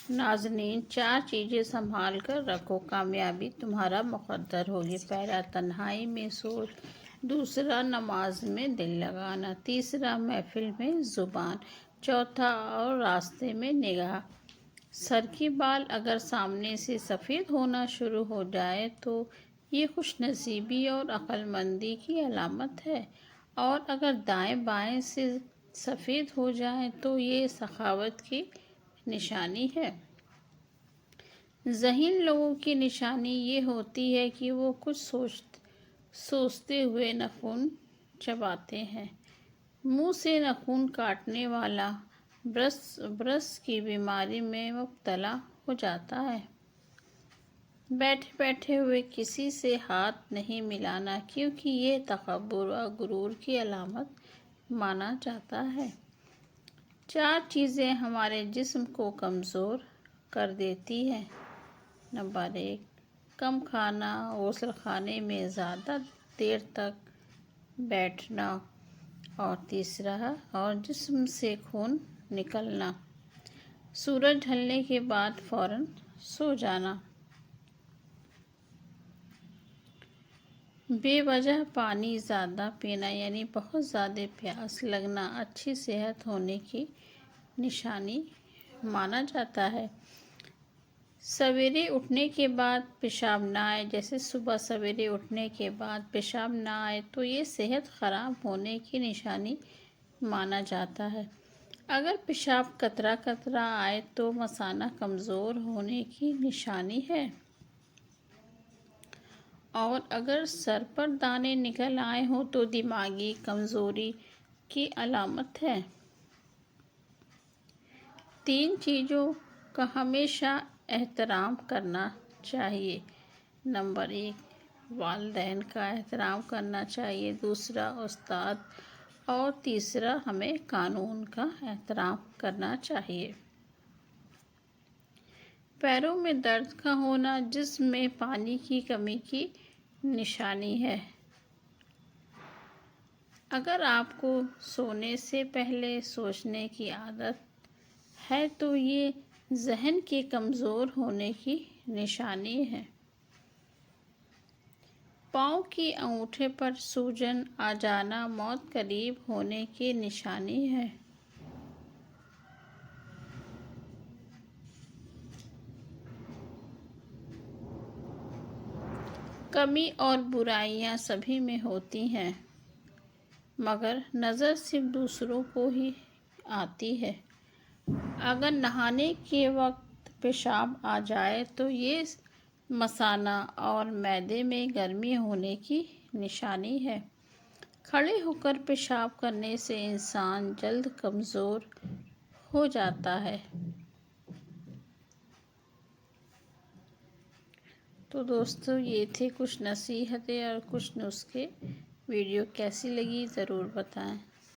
ناظرین، 4 چیزیں سنبھال کر رکھو، کامیابی تمہارا مقدر ہوگی۔ پہلا، تنہائی میں سوچ۔ دوسرا، نماز میں دل لگانا۔ تیسرا، محفل میں زبان۔ چوتھا، اور راستے میں نگاہ۔ سر کی بال اگر سامنے سے سفید ہونا شروع ہو جائے تو یہ خوش نصیبی اور عقل مندی کی علامت ہے، اور اگر دائیں بائیں سے سفید ہو جائے تو یہ سخاوت کی نشانی ہے۔ ذہین لوگوں کی نشانی یہ ہوتی ہے کہ وہ کچھ سوچتے ہوئے ناخن چباتے ہیں۔ منہ سے ناخن کاٹنے والا برس کی بیماری میں مبتلا ہو جاتا ہے۔ بیٹھے بیٹھے ہوئے کسی سے ہاتھ نہیں ملانا، کیونکہ یہ تکبر اور غرور کی علامت مانا جاتا ہے۔ 4 چیزیں ہمارے جسم کو کمزور کر دیتی ہیں۔ نمبر 1، کم کھانا، غسل خانے میں زیادہ دیر تک بیٹھنا، اور تیسرا، اور جسم سے خون نکلنا، سورج ڈھلنے کے بعد فوراً سو جانا، بے وجہ پانی زیادہ پینا یعنی بہت زیادہ پیاس لگنا اچھی صحت ہونے کی نشانی مانا جاتا ہے۔ سویرے اٹھنے کے بعد پیشاب نہ آئے، جیسے صبح سویرے اٹھنے کے بعد پیشاب نہ آئے تو یہ صحت خراب ہونے کی نشانی مانا جاتا ہے۔ اگر پیشاب قطرہ قطرہ آئے تو مثانہ کمزور ہونے کی نشانی ہے، اور اگر سر پر دانے نکل آئے ہوں تو دماغی کمزوری کی علامت ہے۔ 3 چیزوں کا ہمیشہ احترام کرنا چاہیے۔ نمبر 1، والدین کا احترام کرنا چاہیے۔ دوسرا، استاد، اور تیسرا، ہمیں قانون کا احترام کرنا چاہیے۔ پیروں میں درد کا ہونا جسم میں پانی کی کمی کی نشانی ہے۔ اگر آپ کو سونے سے پہلے سوچنے کی عادت ہے تو یہ ذہن کے کمزور ہونے کی نشانی ہے۔ پاؤں کی انگوٹھے پر سوجن آ جانا موت قریب ہونے کی نشانی ہے۔ کمی اور برائیاں سبھی میں ہوتی ہیں، مگر نظر صرف دوسروں کو ہی آتی ہے۔ اگر نہانے کے وقت پیشاب آ جائے تو یہ مثانہ اور معدے میں گرمی ہونے کی نشانی ہے۔ کھڑے ہو کر پیشاب کرنے سے انسان جلد کمزور ہو جاتا ہے۔ تو دوستو، یہ تھے کچھ نصیحتیں اور کچھ نسخے۔ ویڈیو کیسی لگی ضرور بتائیں۔